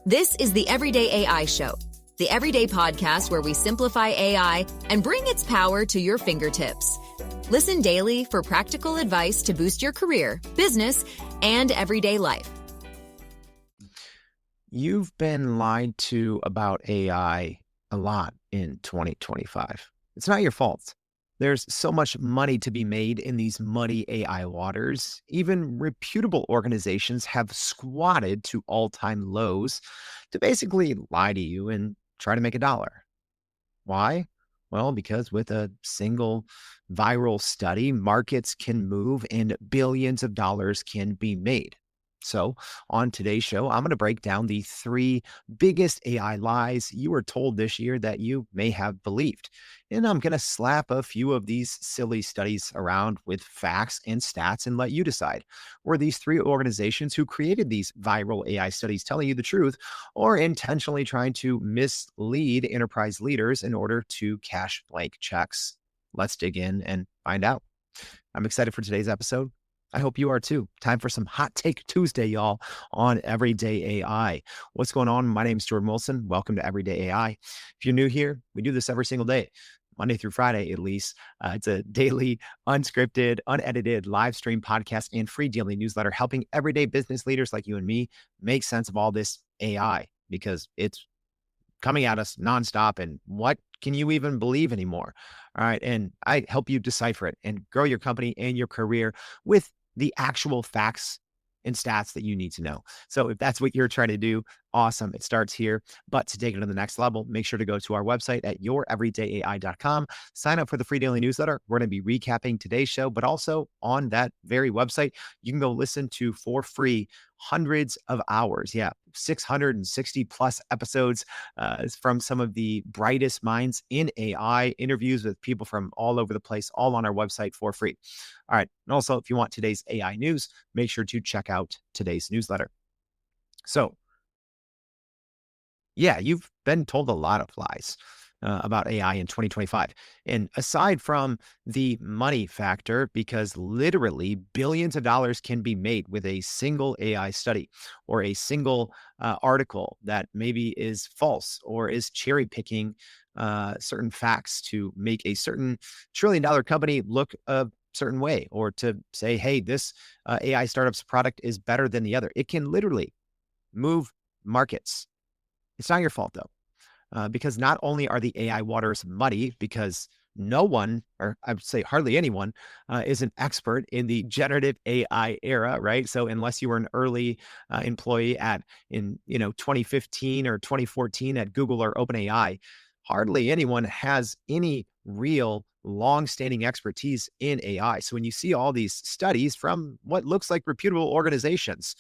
This is the Everyday AI Show, the everyday podcast where we simplify AI and bring its power to your fingertips. Listen daily for practical advice to boost your career, business, and everyday life. You've been lied to about AI a lot in 2025. It's not your fault. There's so much money to be made in these muddy AI waters. Even reputable organizations have squatted to all-time lows to basically lie to you and try to make a dollar. Why? Well, because with a single viral study, markets can move and billions of dollars can be made. So, on today's show, I'm going to break down the three biggest AI lies you were told this year that you may have believed. And I'm going to slap a few of these silly studies around with facts and stats and let you decide. Were these three organizations who created these viral AI studies telling you the truth or intentionally trying to mislead enterprise leaders in order to cash blank checks? Let's dig in and find out. I'm excited for today's episode. I hope you are too. Time for some Hot Take Tuesday, y'all, on Everyday AI. What's going on? My name is Jordan Wilson. Welcome to Everyday AI. If you're new here, we do this every single day, Monday through Friday, at least. It's a daily, unscripted, unedited live stream podcast and free daily newsletter helping everyday business leaders like you and me make sense of all this AI because it's coming at us nonstop. And what can you even believe anymore? All right. And I help you decipher it and grow your company and your career with the actual facts and stats that you need to know. So if that's what you're trying to do, awesome. It starts here. But to take it to the next level, make sure to go to our website at youreverydayai.com. Sign up for the free daily newsletter. We're going to be recapping today's show, but also on that very website, you can go listen to for free hundreds of hours. Yeah, 660 plus episodes from some of the brightest minds in AI, interviews with people from all over the place, all on our website for free. All right. And also, if you want today's AI news, make sure to check out today's newsletter. So, yeah, you've been told a lot of lies about AI in 2025. And aside from the money factor, because literally billions of dollars can be made with a single AI study or a single article that maybe is false or is cherry picking certain facts to make a certain trillion-dollar company look a certain way, or to say, hey, this AI startup's product is better than the other. It can literally move markets. It's not your fault, though, because not only are the AI waters muddy, because no one, or I would say hardly anyone, is an expert in the generative AI era, right? So unless you were an early employee in 2015 or 2014 at Google or OpenAI, hardly anyone has any real long-standing expertise in AI. So when you see all these studies from what looks like reputable organizations,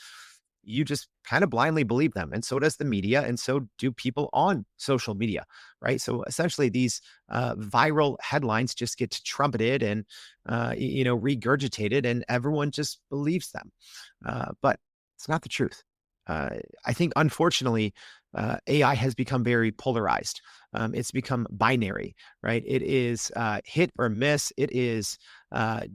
you just kind of blindly believe them. And so does the media. And so do people on social media, right? So essentially these viral headlines just get trumpeted and, regurgitated, and everyone just believes them. But it's not the truth. I think, unfortunately, AI has become very polarized. It's become binary, right? It is hit or miss. It is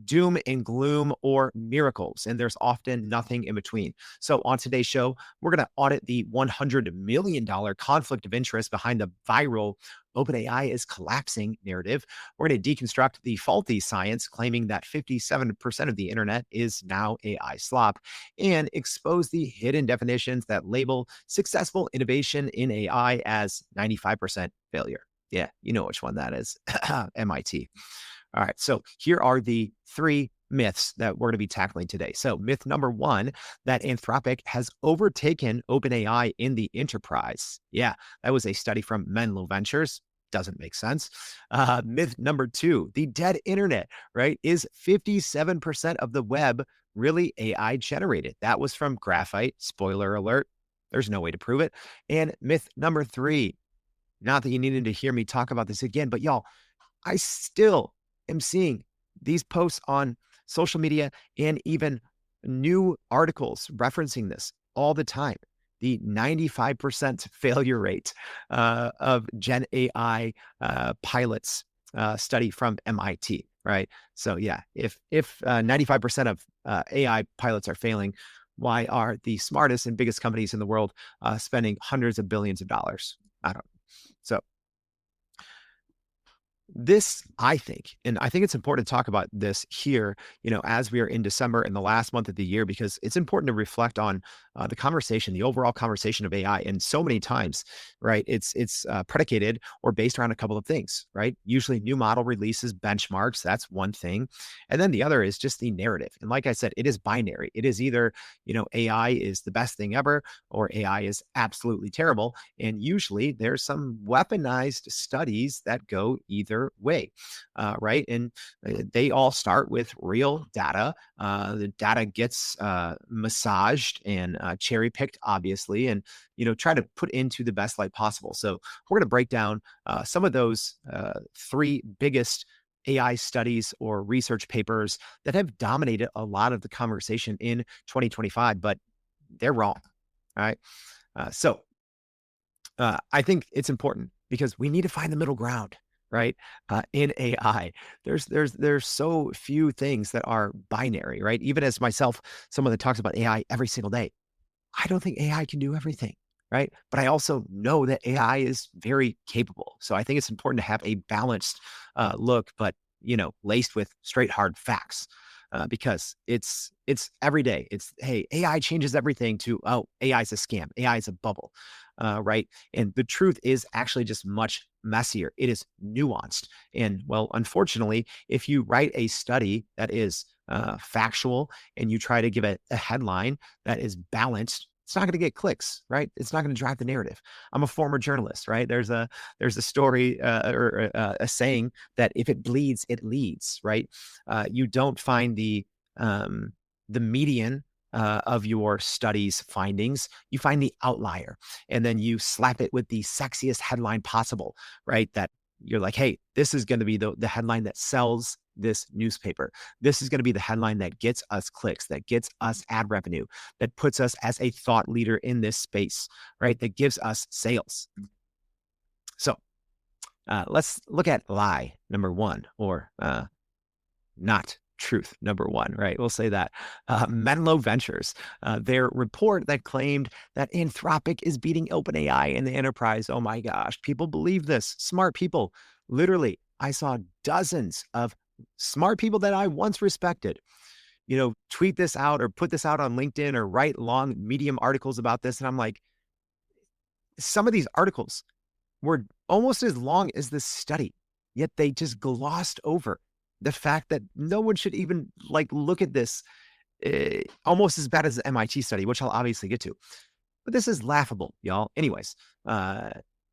doom and gloom or miracles. And there's often nothing in between. So on today's show, we're going to audit the $100 million conflict of interest behind the viral OpenAI is collapsing narrative. We're going to deconstruct the faulty science claiming that 57% of the internet is now AI slop, and expose the hidden definitions that label successful innovation in AI as 95% failure. Yeah, you know which one that is. MIT. All right, so here are the three myths that we're going to be tackling today. So myth number one, that Anthropic has overtaken OpenAI in the enterprise. Yeah, that was a study from Menlo Ventures. Doesn't make sense. Myth number two, the dead internet, right? Is 57% of the web really AI generated? That was from Graphite. Spoiler alert. There's no way to prove it. And myth number three, not that you needed to hear me talk about this again, but y'all, I still am seeing these posts on social media and even new articles referencing this all the time. The 95% failure rate of GenAI pilots study from MIT, right? So yeah, if 95% of AI pilots are failing, Why are the smartest and biggest companies in the world spending hundreds of billions of dollars? I don't know. So this, I think, and I think it's important to talk about this here, as we are in December and the last month of the year, because it's important to reflect on the conversation, the overall conversation of AI. And so many times, right, it's predicated or based around a couple of things, right? Usually new model releases, benchmarks, that's one thing. And then the other is just the narrative. And like I said, it is binary. It is either, AI is the best thing ever or AI is absolutely terrible. And usually there's some weaponized studies that go either way, right? And they all start with real data. The data gets massaged and cherry picked, obviously, and try to put into the best light possible. So we're going to break down some of those three biggest AI studies or research papers that have dominated a lot of the conversation in 2025, but they're wrong. All right. So I think it's important because we need to find the middle ground, right? In AI, there's so few things that are binary, right? Even as myself, someone that talks about AI every single day, I don't think AI can do everything, right? But I also know that AI is very capable. So I think it's important to have a balanced look, but laced with straight hard facts. Because it's every day. It's, hey, AI changes everything, to, oh, AI is a scam, AI is a bubble, right? And the truth is actually just much messier. It is nuanced. And well, unfortunately, if you write a study that is factual and you try to give it a headline that is balanced, it's not going to get clicks, right? It's not going to drive the narrative. I'm a former journalist, right? There's a story or a saying that if it bleeds, it leads, right? You don't find the median of your study's findings. You find the outlier, and then you slap it with the sexiest headline possible, right? That you're like, hey, this is going to be the headline that sells this newspaper. This is going to be the headline that gets us clicks, that gets us ad revenue, that puts us as a thought leader in this space, right? That gives us sales. So let's look at lie number one, or not truth number one, right? We'll say that. Menlo Ventures, their report that claimed that Anthropic is beating OpenAI in the enterprise. Oh my gosh, people believe this. Smart people. Literally, I saw dozens of smart people that I once respected, tweet this out or put this out on LinkedIn or write long Medium articles about this. And I'm like, some of these articles were almost as long as this study, yet they just glossed over the fact that no one should even look at this, almost as bad as the MIT study, which I'll obviously get to. But this is laughable, y'all. Anyways,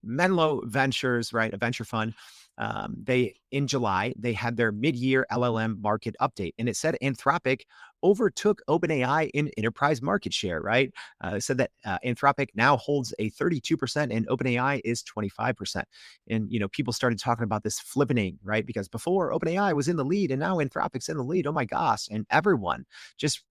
Menlo Ventures, right, a venture fund, in July, they had their mid-year LLM market update, and it said Anthropic overtook OpenAI in enterprise market share, right? It said that Anthropic now holds a 32% and OpenAI is 25%. And, people started talking about this flippening, right? Because before OpenAI was in the lead and now Anthropic's in the lead. Oh my gosh. And everyone just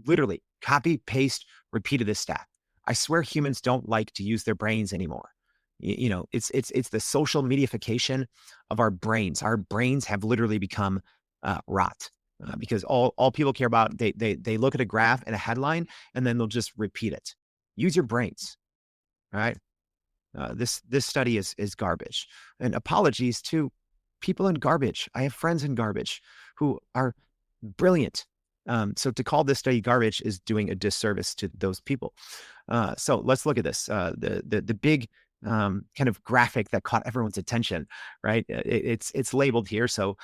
literally copy, paste, repeated this stat. I swear humans don't like to use their brains anymore. It's the social mediaification of our brains. Our brains have literally become rot because all people care about, they look at a graph and a headline and then they'll just repeat it. Use your brains. All right. This study is garbage. And apologies to people in garbage. I have friends in garbage who are brilliant. So to call this study garbage is doing a disservice to those people. So let's look at this. The big kind of graphic that caught everyone's attention, right? It's labeled here. So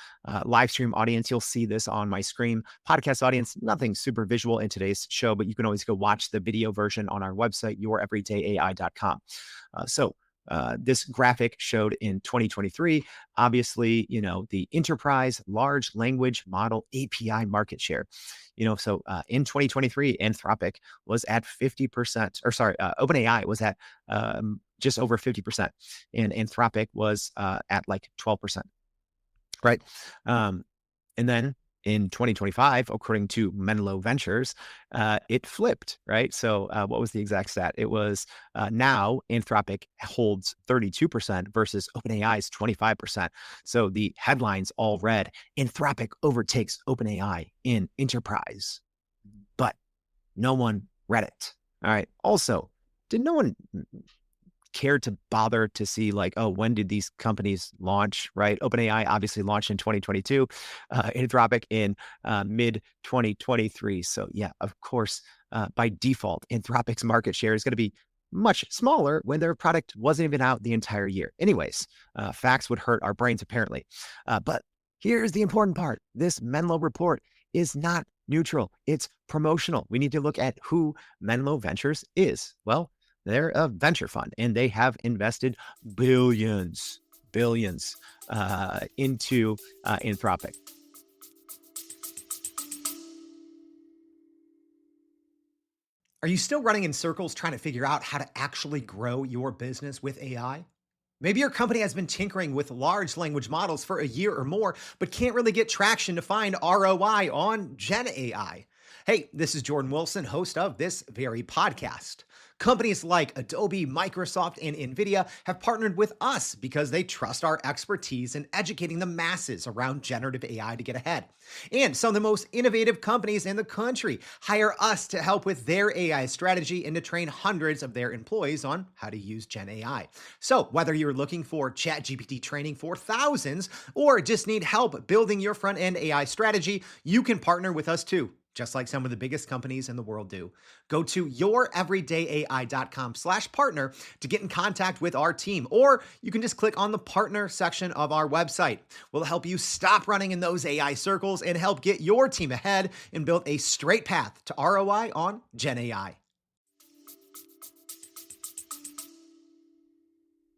live stream audience, you'll see this on my screen. Podcast audience, nothing super visual in today's show, but you can always go watch the video version on our website, youreverydayai.com. So this graphic showed in 2023, obviously, the enterprise large language model API market share. So in 2023, Anthropic was at 50%, or sorry, OpenAI was at just over 50%, and Anthropic was at like 12%, right? And then in 2025, according to Menlo Ventures, it flipped, right? So what was the exact stat? It was now Anthropic holds 32% versus OpenAI's 25%. So the headlines all read, Anthropic overtakes OpenAI in enterprise. But No one read it. All right. Also, did no one care to bother to see like, oh, when did these companies launch, right? OpenAI obviously launched in 2022, Anthropic in mid 2023. So yeah, of course, by default, Anthropic's market share is going to be much smaller when their product wasn't even out the entire year. Anyways, facts would hurt our brains apparently. But here's the important part. This Menlo report is not neutral. It's promotional. We need to look at who Menlo Ventures is. Well, they're a venture fund and they have invested billions into Anthropic. Are you still running in circles trying to figure out how to actually grow your business with AI? Maybe your company has been tinkering with large language models for a year or more, but can't really get traction to find ROI on GenAI. Hey, this is Jordan Wilson, host of this very podcast. Companies like Adobe, Microsoft, and NVIDIA have partnered with us because they trust our expertise in educating the masses around generative AI to get ahead. And some of the most innovative companies in the country hire us to help with their AI strategy and to train hundreds of their employees on how to use GenAI. So whether you're looking for ChatGPT training for thousands or just need help building your front-end AI strategy, you can partner with us too, just like some of the biggest companies in the world do. Go to youreverydayai.com/partner to get in contact with our team, or you can just click on the partner section of our website. We'll help you stop running in those AI circles and help get your team ahead and build a straight path to ROI on GenAI.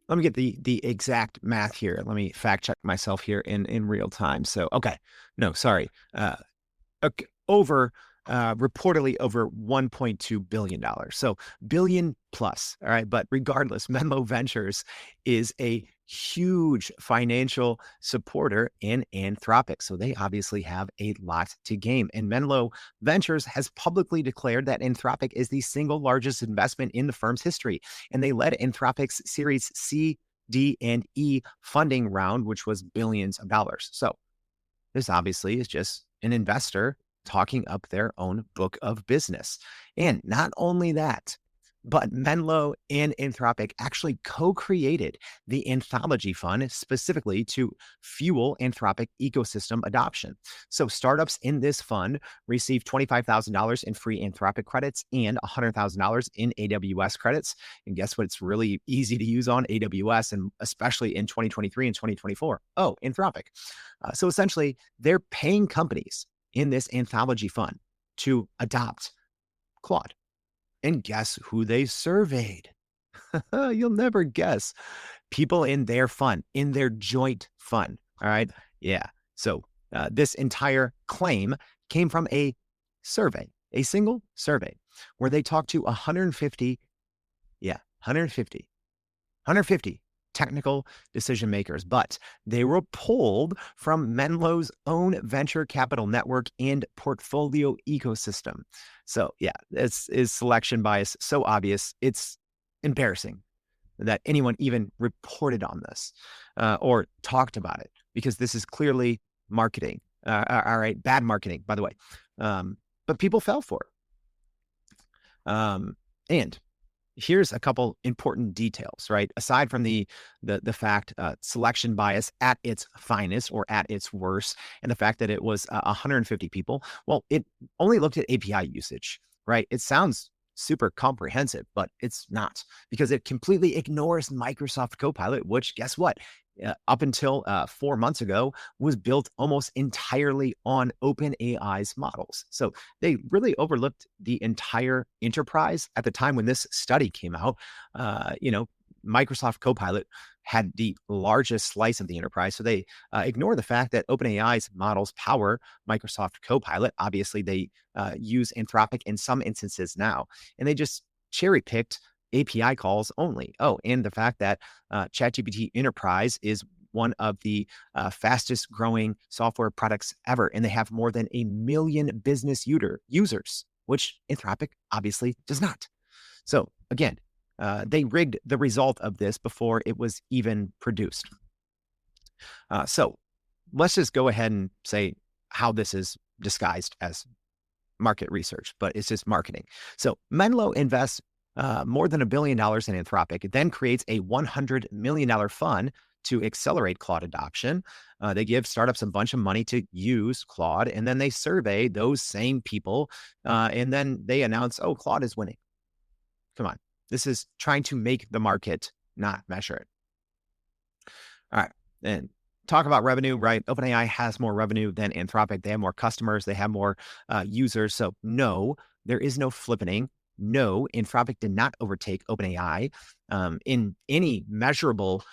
Let me get the exact math here. Let me fact check myself here in real time. So, okay. No, sorry. Okay, reportedly over $1.2 billion. So billion plus. All right. But regardless, Menlo Ventures is a huge financial supporter in Anthropic. So they obviously have a lot to gain. And Menlo Ventures has publicly declared that Anthropic is the single largest investment in the firm's history. And they led Anthropic's Series C, D, and E funding round, which was billions of dollars. So this obviously is just an investor talking up their own book of business. And not only that, but Menlo and Anthropic actually co-created the Anthology Fund specifically to fuel Anthropic ecosystem adoption. So startups in this fund receive $25,000 in free Anthropic credits and $100,000 in AWS credits. And guess what? It's really easy to use on AWS, and especially in 2023 and 2024. Oh, Anthropic. So essentially, they're paying companies in this Anthology Fund to adopt Claude. And guess who they surveyed? You'll never guess. People in their fund, in their joint fund. All right. Yeah. So this entire claim came from a survey, a single survey, where they talked to 150 technical decision makers, but they were pulled from Menlo's own venture capital network and portfolio ecosystem. So yeah, this is selection bias so obvious, it's embarrassing that anyone even reported on this or talked about it, because this is clearly marketing. All right, bad marketing, by the way. But people fell for it. And here's a couple important details, right? Aside from the fact selection bias at its finest or at its worst, and the fact that it was 150 people, well, it only looked at API usage, right? It sounds super comprehensive, but it's not, because it completely ignores Microsoft Copilot, which, guess what? Up until 4 months ago, was built almost entirely on OpenAI's models. So they really overlooked the entire enterprise at the time when this study came out. Microsoft Copilot had the largest slice of the enterprise. So they ignore the fact that OpenAI's models power Microsoft Copilot. Obviously, they use Anthropic in some instances now, and they just cherry picked API calls only. Oh, and the fact that ChatGPT Enterprise is one of the fastest growing software products ever, and they have more than 1 million business users, which Anthropic obviously does not. So again, they rigged the result of this before it was even produced. So let's just go ahead and say how this is disguised as market research, but it's just marketing. So Menlo invests more than $1 billion in Anthropic. It then creates a $100 million fund to accelerate Claude adoption. They give startups a bunch of money to use Claude, and then they survey those same people, and then they announce, oh, Claude is winning. Come on. This is trying to make the market, not measure it. All right. And talk about revenue, right? OpenAI has more revenue than Anthropic. They have more customers. They have more users. So no, there is no flippening. No, Anthropic did not overtake OpenAI in any measurable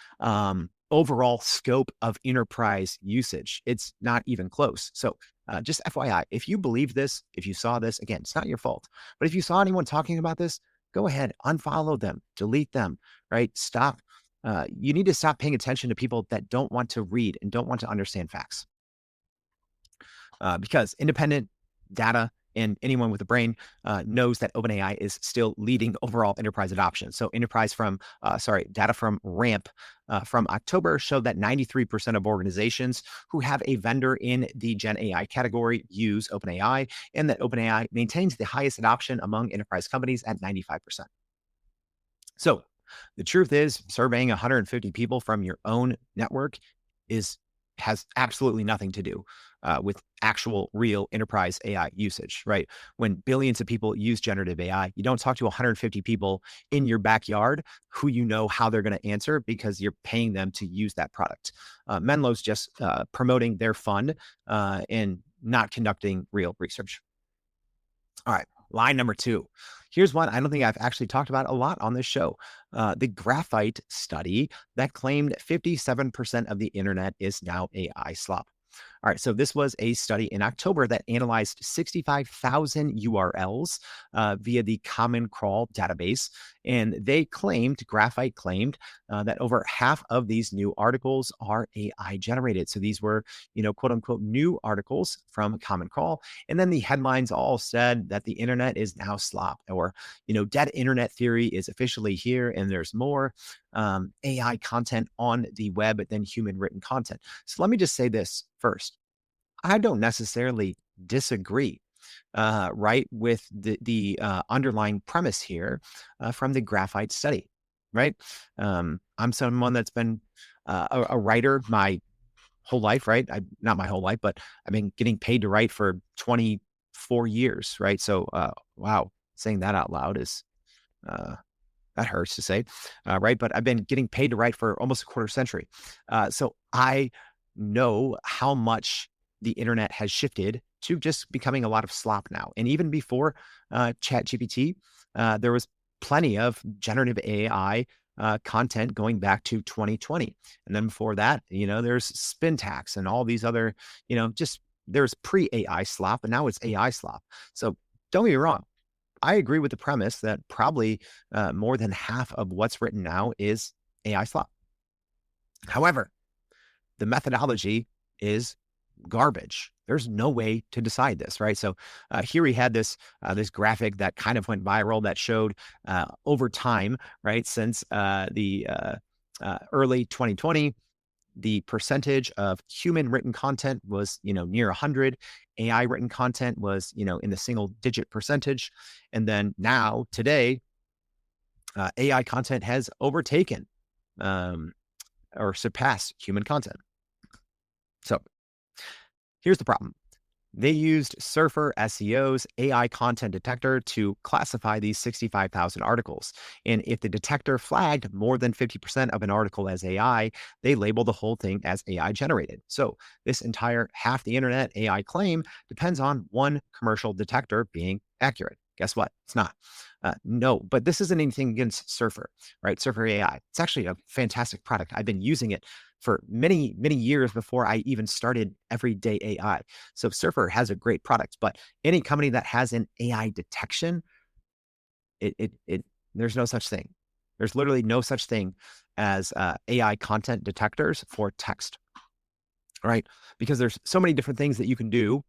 overall scope of enterprise usage. It's not even close. So just FYI, if you believe this, if you saw this, again, it's not your fault. But if you saw anyone talking about this, go ahead, unfollow them, delete them, right? Stop. You need to stop paying attention to people that don't want to read and don't want to understand facts. Because independent data and anyone with a brain knows that OpenAI is still leading overall enterprise adoption. So data from RAMP from October showed that 93% of organizations who have a vendor in the GenAI category use OpenAI, and that OpenAI maintains the highest adoption among enterprise companies at 95%. So the truth is, surveying 150 people from your own network has absolutely nothing to do with actual real enterprise AI usage, right? When billions of people use generative AI, you don't talk to 150 people in your backyard who you know how they're going to answer because you're paying them to use that product. Menlo's just promoting their fund and not conducting real research. All right, line number 2. Here's one I don't think I've actually talked about a lot on this show. The Graphite study that claimed 57% of the internet is now AI slop. All right, so this was a study in October that analyzed 65,000 URLs via the Common Crawl database, and Graphite claimed that over half of these new articles are AI generated. So these were, quote unquote, new articles from Common Crawl, and then the headlines all said that the internet is now slop, or dead internet theory is officially here, and there's more AI content on the web than human written content. So let me just say this first. I don't necessarily disagree, right, with the underlying premise here from the Graphite study, right? I'm someone that's been a writer my whole life, right? Not my whole life, but I've been getting paid to write for 24 years, right? So, wow, saying that out loud is that hurts to say, right? But I've been getting paid to write for almost a quarter century. So I know how much the internet has shifted to just becoming a lot of slop now. And even before ChatGPT, there was plenty of generative AI content going back to 2020. And then before that, there's spin tax and all these other, there's pre-AI slop, and now it's AI slop. So don't get me wrong. I agree with the premise that probably more than half of what's written now is AI slop. However, the methodology is garbage. There's no way to decide this, right? So here we had this graphic that kind of went viral that showed over time, right, since the early 2020, the percentage of human written content was, near 100. AI written content was, in the single digit percentage. And then now today, AI content has overtaken or surpassed human content. So here's the problem. They used Surfer SEO's AI content detector to classify these 65,000 articles. And if the detector flagged more than 50% of an article as AI, they label the whole thing as AI generated. So this entire half the internet AI claim depends on one commercial detector being accurate. Guess what? It's not. No, but this isn't anything against Surfer, right? Surfer AI. It's actually a fantastic product. I've been using it for many, many years before I even started everyday AI. So Surfer has a great product, but any company that has an AI detection, there's no such thing. There's literally no such thing as AI content detectors for text, right? Because there's so many different things that you can do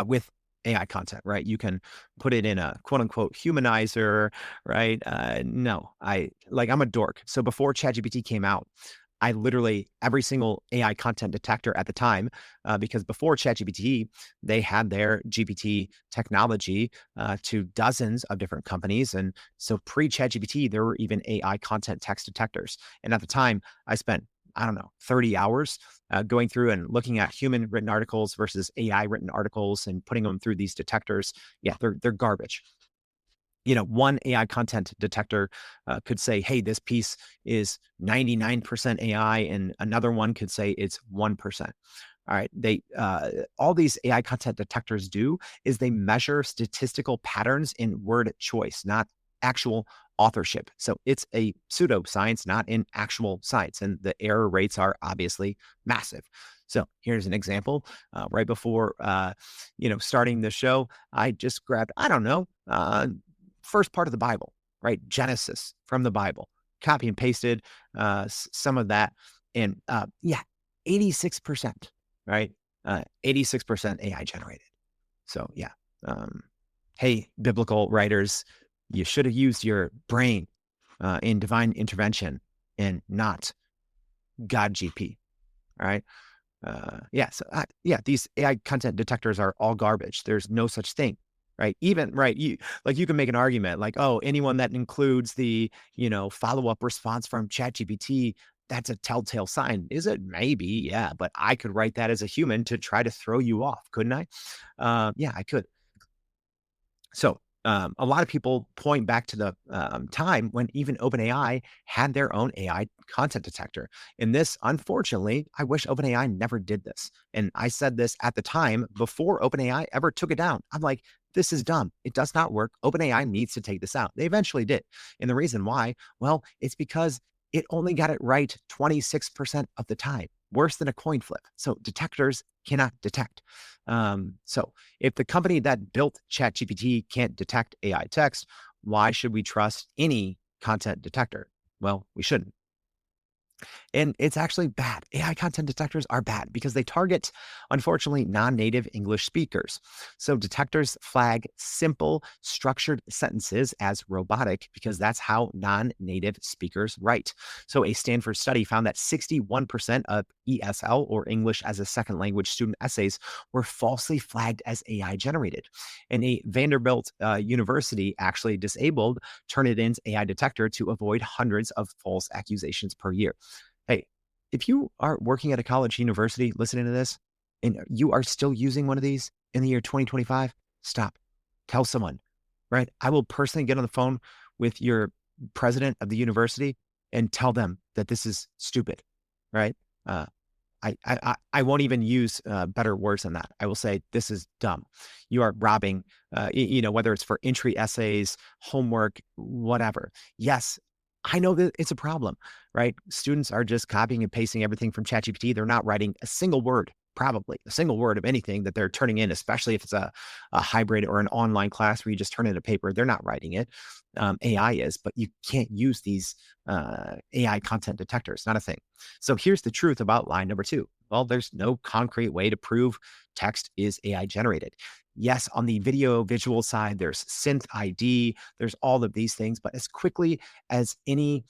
with AI content, right? You can put it in a quote unquote humanizer, right? No, I'm a dork. So before ChatGPT came out, I literally, every single AI content detector at the time, because before ChatGPT, they had their GPT technology to dozens of different companies. And so pre-ChatGPT, there were even AI content text detectors. And at the time, I spent, I don't know, 30 hours going through and looking at human written articles versus AI written articles and putting them through these detectors. Yeah, they're garbage. One AI content detector could say, hey, this piece is 99% AI, and another one could say it's 1%. All right. All these AI content detectors do is they measure statistical patterns in word choice, not actual authorship. So it's a pseudoscience, not an actual science. And the error rates are obviously massive. So here's an example. Right before, starting the show, I just grabbed, I don't know, first part of the Bible, right? Genesis from the Bible, copy and pasted some of that. And 86%, right? 86% AI generated. So yeah. Hey, biblical writers, you should have used your brain in divine intervention and not God GP. All right. These AI content detectors are all garbage. There's no such thing, right? Even right, you can make an argument like, oh, anyone that includes the follow-up response from ChatGPT, that's a telltale sign. Is it? Maybe, yeah, but I could write that as a human to try to throw you off, couldn't I? Yeah, I could. So a lot of people point back to the time when even OpenAI had their own AI content detector. And this, unfortunately, I wish OpenAI never did this. And I said this at the time before OpenAI ever took it down. I'm like, this is dumb. It does not work. OpenAI needs to take this out. They eventually did. And the reason why, well, it's because it only got it right 26% of the time, worse than a coin flip. So detectors cannot detect. So if the company that built ChatGPT can't detect AI text, why should we trust any content detector? Well, we shouldn't. And it's actually bad. AI content detectors are bad because they target, unfortunately, non-native English speakers. So detectors flag simple, structured sentences as robotic because that's how non-native speakers write. So a Stanford study found that 61% of ESL, or English as a second language, student essays were falsely flagged as AI generated. And a Vanderbilt University actually disabled Turnitin's AI detector to avoid hundreds of false accusations per year. Hey, if you are working at a college university listening to this and you are still using one of these in the year 2025, stop. Tell someone, right? I will personally get on the phone with your president of the university and tell them that this is stupid, right? I won't even use better words than that. I will say this is dumb. You are robbing, whether it's for entry essays, homework, whatever. Yes, I know that it's a problem, right? Students are just copying and pasting everything from ChatGPT. They're not writing a single word, probably a single word of anything that they're turning in, especially if it's a hybrid or an online class where you just turn in a paper. They're not writing it. AI is, but you can't use these AI content detectors. Not a thing. So here's the truth about line number 2. Well, there's no concrete way to prove text is AI generated. Yes, on the visual side, there's synth ID, there's all of these things, but as quickly as any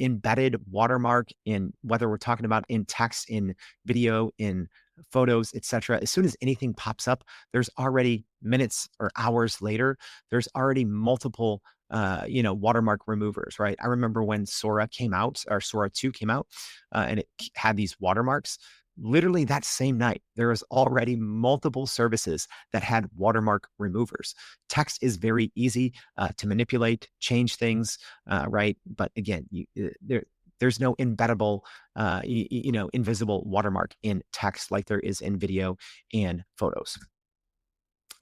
embedded watermark in, whether we're talking about in text, in video, in photos, etc., as soon as anything pops up, there's already minutes or hours later, there's already multiple watermark removers, right? I remember when Sora came out, or Sora 2 came out, and it had these watermarks. Literally that same night, there was already multiple services that had watermark removers. Text is very easy to manipulate, change things, right? But again, there's no embeddable, invisible watermark in text like there is in video and photos.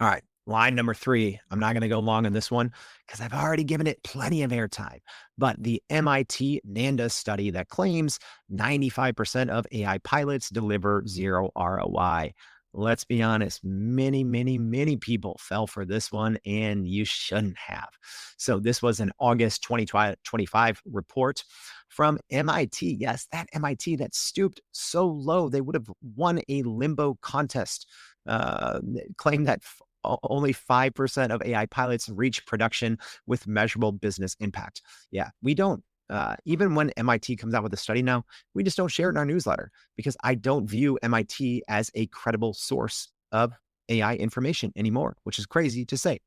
All right. Line number 3. I'm not going to go long on this one because I've already given it plenty of airtime. But the MIT Nanda study that claims 95% of AI pilots deliver zero ROI. Let's be honest, many, many, many people fell for this one, and you shouldn't have. So this was an August 2025 report from MIT. Yes, that MIT that stooped so low, they would have won a limbo contest. Claimed that only 5% of AI pilots reach production with measurable business impact. Yeah, we don't even when MIT comes out with a study now, we just don't share it in our newsletter because I don't view MIT as a credible source of AI information anymore, which is crazy to say.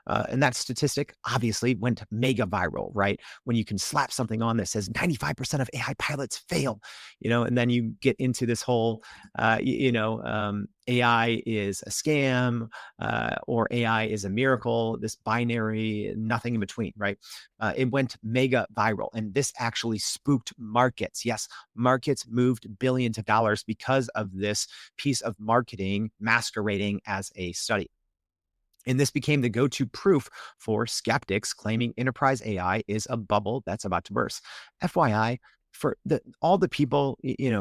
And that statistic obviously went mega viral, right? When you can slap something on that says 95% of AI pilots fail, and then you get into this whole, AI is a scam or AI is a miracle, this binary, nothing in between, right? It went mega viral. And this actually spooked markets. Yes, markets moved billions of dollars because of this piece of marketing masquerading as a study. And this became the go-to proof for skeptics claiming enterprise AI is a bubble that's about to burst. FYI, for all the people,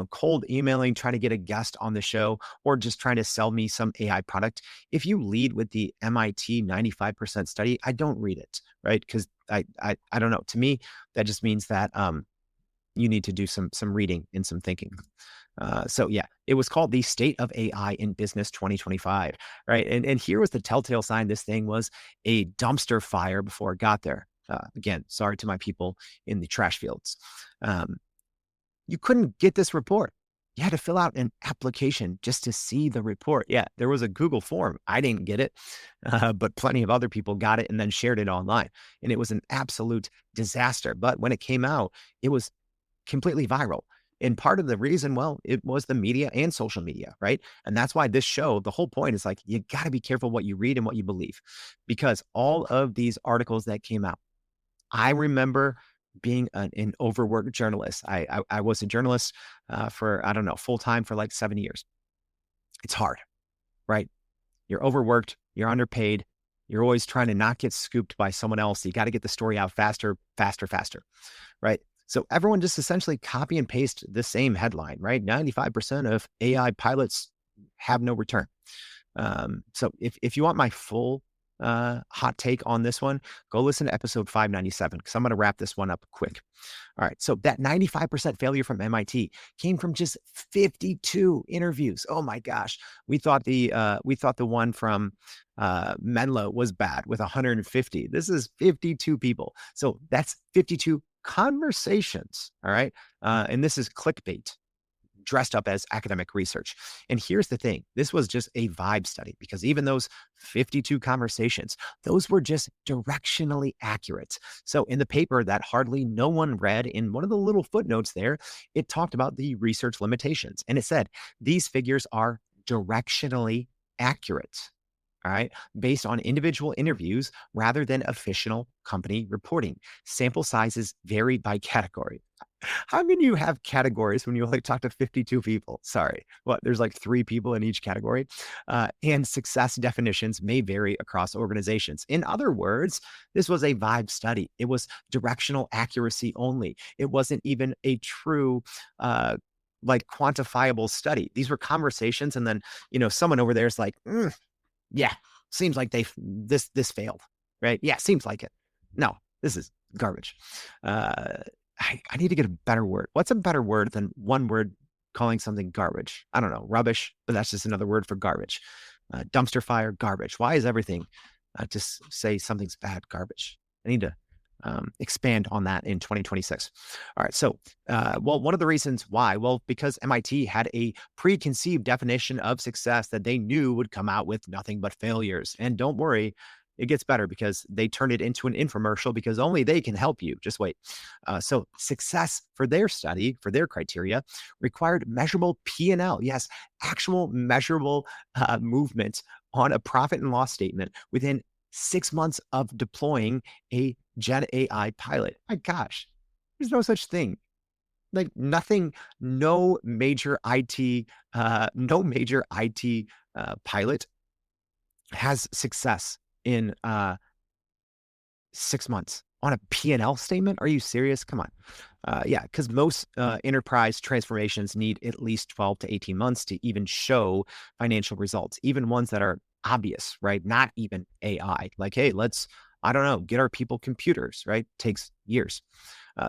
cold emailing, trying to get a guest on the show, or just trying to sell me some AI product, if you lead with the MIT 95% study, I don't read it, right? Because I don't know. To me, that just means that you need to do some reading and some thinking. So yeah, it was called the State of AI in Business 2025, right? And here was the telltale sign this thing was a dumpster fire before it got there. Again, sorry to my people in the trash fields. You couldn't get this report. You had to fill out an application just to see the report. Yeah, there was a Google form. I didn't get it, but plenty of other people got it and then shared it online. And it was an absolute disaster. But when it came out, it was completely viral. And part of the reason, well, it was the media and social media, right? And that's why this show, the whole point is like, you got to be careful what you read and what you believe, because all of these articles that came out, I remember being an overworked journalist. I was a journalist for, I don't know, full time for like 7 years. It's hard, right? You're overworked, you're underpaid, you're always trying to not get scooped by someone else. You got to get the story out faster, right? So everyone just essentially copy and paste the same headline, right? 95% of AI pilots have no return. So if you want my full hot take on this one, go listen to episode 597, because I'm going to wrap this one up quick. All right. So that 95% failure from MIT came from just 52 interviews. Oh my gosh. We thought the one from Menlo was bad with 150. This is 52 people. So that's 52 conversations. All right. And this is clickbait dressed up as academic research. And here's the thing, this was just a vibe study, because even those 52 conversations, those were just directionally accurate. So in the paper that hardly no one read, in one of the little footnotes there, it talked about the research limitations. And it said, these figures are directionally accurate. All right, based on individual interviews rather than official company reporting. Sample sizes vary by category. How can you have categories when you only talk to 52 people? Sorry. What? There's like 3 people in each category. And success definitions may vary across organizations. In other words, this was a vibe study. It was directional accuracy only. It wasn't even a true, like quantifiable study. These were conversations. And then, someone over there is like, yeah, seems like this failed, right? Yeah, seems like it. No, this is garbage. I need to get a better word. What's a better word than one word calling something garbage? I don't know, rubbish, but that's just another word for garbage. Dumpster fire, garbage. Why is everything just say something's bad, garbage? I need to expand on that in 2026. All right. So, one of the reasons why, because MIT had a preconceived definition of success that they knew would come out with nothing but failures. And don't worry, it gets better, because they turned it into an infomercial, because only they can help you. Just wait. So success for their study, for their criteria, required measurable P&L. Yes, actual measurable movement on a profit and loss statement within 6 months of deploying a GenAI pilot. My gosh, there's no such thing. Like nothing, no major IT pilot has success in 6 months on a P&L statement. Are you serious? Come on. Yeah, because most enterprise transformations need at least 12 to 18 months to even show financial results, even ones that are obvious, right? Not even AI. Like, hey, let's, I don't know, get our people computers, right? Takes years.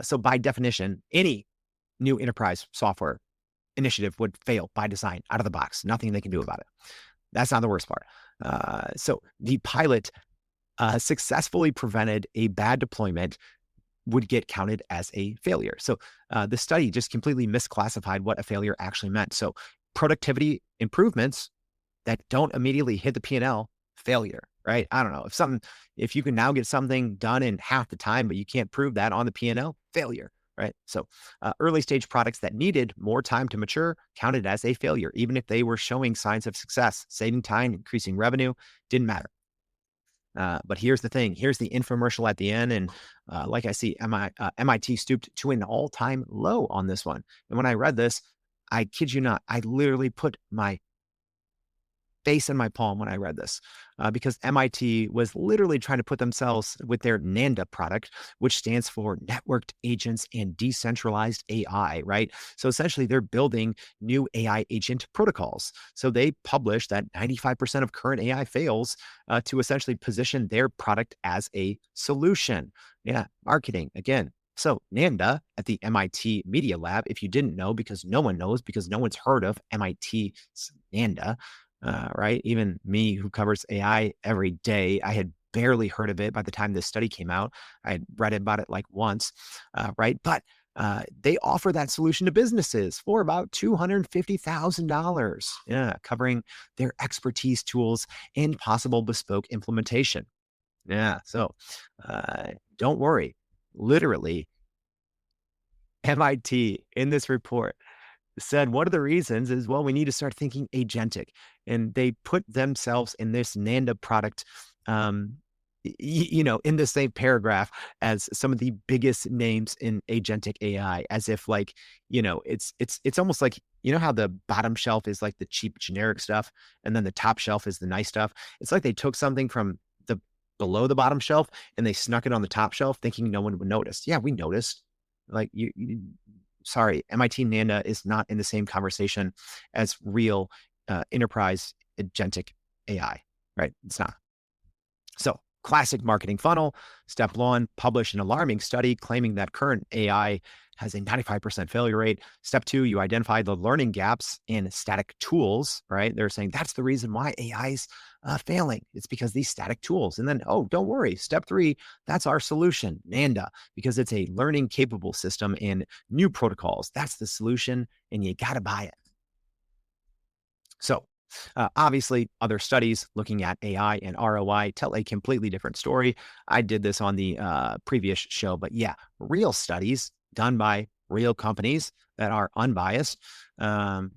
So by definition, any new enterprise software initiative would fail by design out of the box. Nothing they can do about it. That's not the worst part. So the pilot successfully prevented a bad deployment would get counted as a failure. So the study just completely misclassified what a failure actually meant. So productivity improvements that don't immediately hit the P&L, failure, right? I don't know. If you can now get something done in half the time, but you can't prove that on the P&L, failure, right? So early stage products that needed more time to mature counted as a failure, even if they were showing signs of success, saving time, increasing revenue, didn't matter. But here's the thing. Here's the infomercial at the end. And like I see, MIT stooped to an all-time low on this one. And when I read this, I kid you not, I literally put my face in my palm when I read this, because MIT was literally trying to put themselves with their Nanda product, which stands for Networked Agents and Decentralized AI, right? So essentially, they're building new AI agent protocols. So they publish that 95% of current AI fails to essentially position their product as a solution. Yeah, marketing again. So Nanda at the MIT Media Lab, if you didn't know, because no one knows, because no one's heard of MIT's Nanda, right? Even me who covers AI every day, I had barely heard of it by the time this study came out. I had read about it like once, right? But they offer that solution to businesses for about $250,000, yeah, covering their expertise, tools, and possible bespoke implementation. Yeah, so don't worry. Literally, MIT in this report said one of the reasons is, well, we need to start thinking agentic. And they put themselves in this Nanda product, in the same paragraph as some of the biggest names in agentic AI, as if like, it's almost like, how the bottom shelf is like the cheap generic stuff, and then the top shelf is the nice stuff. It's like they took something from the below the bottom shelf and they snuck it on the top shelf thinking no one would notice. Yeah, we noticed. Like sorry, MIT Nanda is not in the same conversation as real enterprise agentic AI, right? It's not. So classic marketing funnel. Step one, publish an alarming study claiming that current AI has a 95% failure rate. Step two, you identify the learning gaps in static tools, right? They're saying that's the reason why AI is failing. It's because these static tools. And then, oh, don't worry. Step three, that's our solution, Nanda, because it's a learning capable system and new protocols. That's the solution, and you got to buy it. So obviously, other studies looking at AI and ROI tell a completely different story. I did this on the previous show, but yeah, real studies done by real companies that are unbiased, or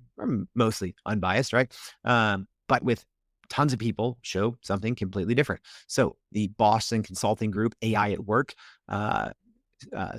mostly unbiased, right? But with tons of people show something completely different. So the Boston Consulting Group, AI at Work,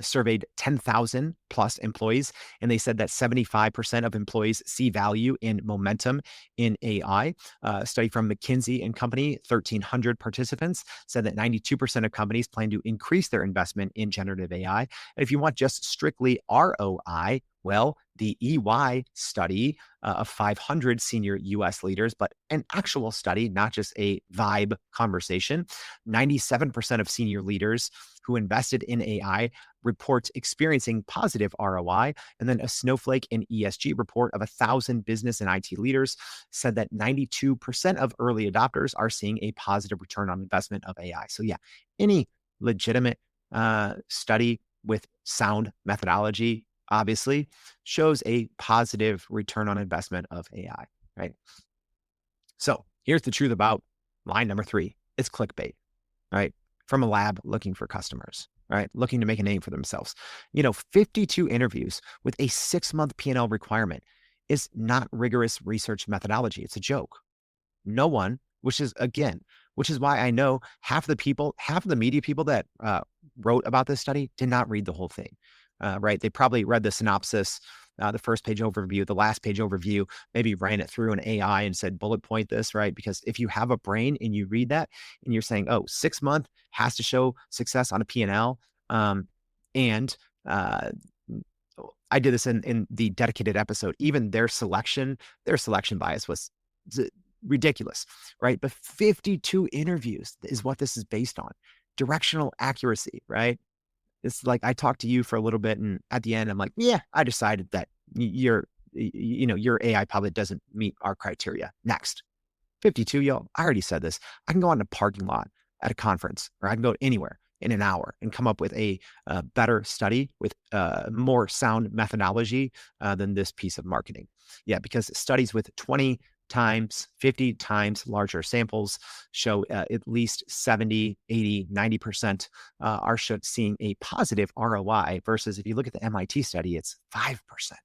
surveyed 10,000 plus employees, and they said that 75% of employees see value in momentum in AI. A study from McKinsey and Company, 1,300 participants, said that 92% of companies plan to increase their investment in generative AI. And if you want just strictly ROI, well, the EY study of 500 senior US leaders, but an actual study, not just a vibe conversation, 97% of senior leaders who invested in AI report experiencing positive ROI. And then a Snowflake and ESG report of 1,000 business and IT leaders said that 92% of early adopters are seeing a positive return on investment of AI. So yeah, any legitimate study with sound methodology obviously shows a positive return on investment of AI, right? So here's the truth about line number 3. It's clickbait, right? From a lab looking for customers, right? Looking to make a name for themselves. 52 interviews with a 6-month P&L requirement is not rigorous research methodology. It's a joke. No one, which is why I know half of the media people that wrote about this study did not read the whole thing, right? They probably read the synopsis, the first page overview, the last page overview, maybe ran it through an AI and said, bullet point this, right? Because if you have a brain and you read that and you're saying, oh, 6 month has to show success on a P&L. And I did this in the dedicated episode, even their selection bias was ridiculous, right? But 52 interviews is what this is based on. Directional accuracy, right? It's like I talked to you for a little bit, and at the end, I'm like, yeah, I decided that your AI probably doesn't meet our criteria. Next. 52, yo, I already said this. I can go on a parking lot at a conference, or I can go anywhere. in an hour and come up with a better study with more sound methodology than this piece of marketing. Yeah, because studies with 20 times, 50 times larger samples show at least 70, 80, 90% are seeing a positive ROI versus if you look at the MIT study, it's 5%. All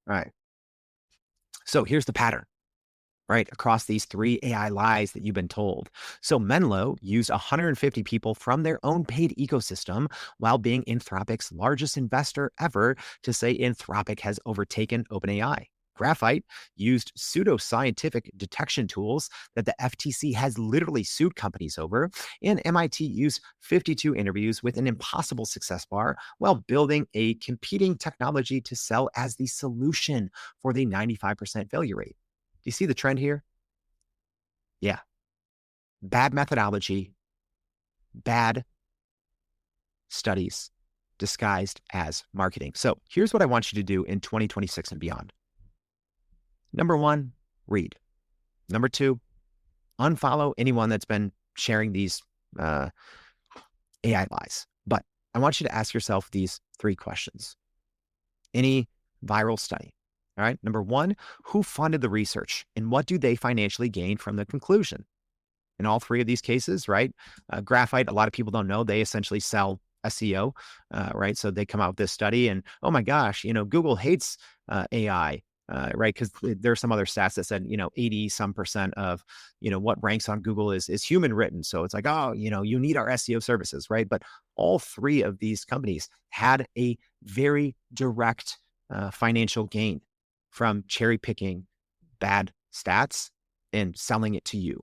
right. So here's the pattern, right, across these 3 AI lies that you've been told. So Menlo used 150 people from their own paid ecosystem while being Anthropic's largest investor ever to say Anthropic has overtaken OpenAI. Graphite used pseudoscientific detection tools that the FTC has literally sued companies over, and MIT used 52 interviews with an impossible success bar while building a competing technology to sell as the solution for the 95% failure rate. Do you see the trend here? Yeah. Bad methodology, bad studies disguised as marketing. So here's what I want you to do in 2026 and beyond. Number 1, read. Number 2, unfollow anyone that's been sharing these AI lies. But I want you to ask yourself these 3 questions. Any viral study? All right. Number 1, who funded the research and what do they financially gain from the conclusion? In all 3 of these cases, right? Graphite, a lot of people don't know, they essentially sell SEO, right? So they come out with this study and, oh my gosh, Google hates AI. Right. Because there are some other stats that said, 80 some percent of, what ranks on Google is human written. So it's like, oh, you need our SEO services. Right. But all 3 of these companies had a very direct financial gain from cherry picking bad stats and selling it to you.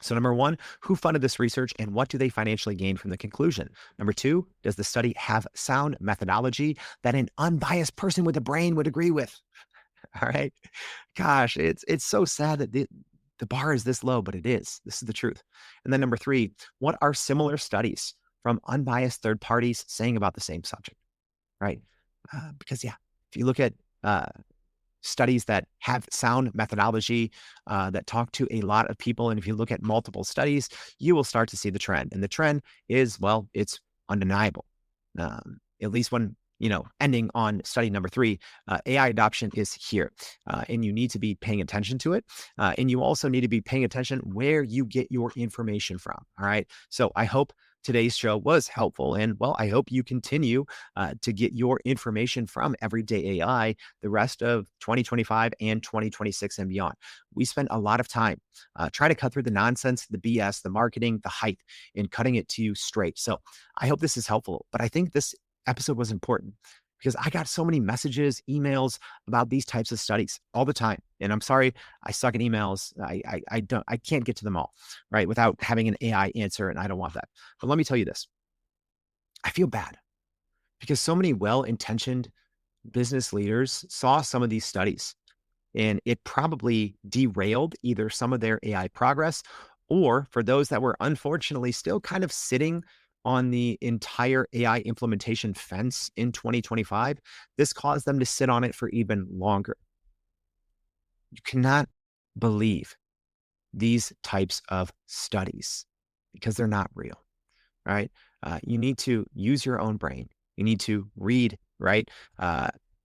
So number 1, who funded this research and what do they financially gain from the conclusion? Number 2, does the study have sound methodology that an unbiased person with a brain would agree with? All right. Gosh, it's so sad that the bar is this low, but it is. This is the truth. And then number 3, what are similar studies from unbiased third parties saying about the same subject? Right. Because if you look at studies that have sound methodology that talk to a lot of people, and if you look at multiple studies, you will start to see the trend. And the trend is, well, it's undeniable. At least when, ending on study number 3, AI adoption is here. And you need to be paying attention to it. And you also need to be paying attention where you get your information from. All right. So I hope today's show was helpful. And well, I hope you continue to get your information from Everyday AI the rest of 2025 and 2026 and beyond. We spent a lot of time trying to cut through the nonsense, the BS, the marketing, the hype, and cutting it to you straight. So I hope this is helpful. But I think this episode was important because I got so many messages, emails about these types of studies all the time. And I'm sorry, I suck at emails. I can't get to them all, right, without having an AI answer, and I don't want that. But let me tell you this. I feel bad because so many well-intentioned business leaders saw some of these studies and it probably derailed either some of their AI progress or for those that were unfortunately still kind of sitting on the entire AI implementation fence in 2025, this caused them to sit on it for even longer. You cannot believe these types of studies because they're not real, right? You need to use your own brain. You need to read, right?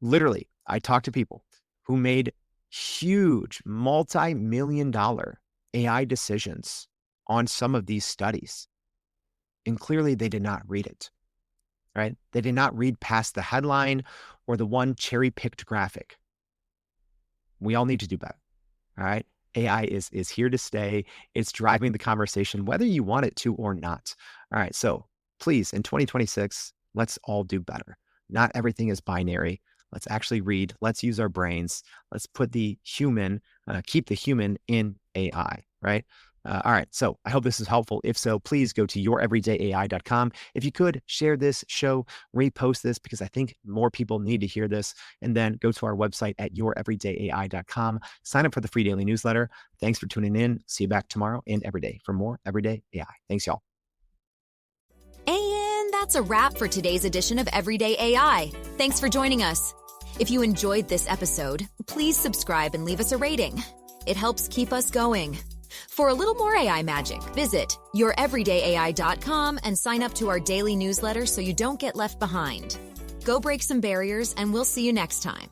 Literally, I talk to people who made huge multi-million-dollar AI decisions on some of these studies. And clearly they did not read it, right? They did not read past the headline or the one cherry-picked graphic. We all need to do better, all right? AI is here to stay. It's driving the conversation, whether you want it to or not. All right, so please, in 2026, let's all do better. Not everything is binary. Let's actually read. Let's use our brains. Let's put the human, keep the human in AI, right? All right. So I hope this is helpful. If so, please go to youreverydayai.com. If you could share this show, repost this because I think more people need to hear this. And then go to our website at youreverydayai.com. Sign up for the free daily newsletter. Thanks for tuning in. See you back tomorrow and every day for more Everyday AI. Thanks, y'all. And that's a wrap for today's edition of Everyday AI. Thanks for joining us. If you enjoyed this episode, please subscribe and leave us a rating. It helps keep us going. For a little more AI magic, visit youreverydayai.com and sign up to our daily newsletter so you don't get left behind. Go break some barriers, and we'll see you next time.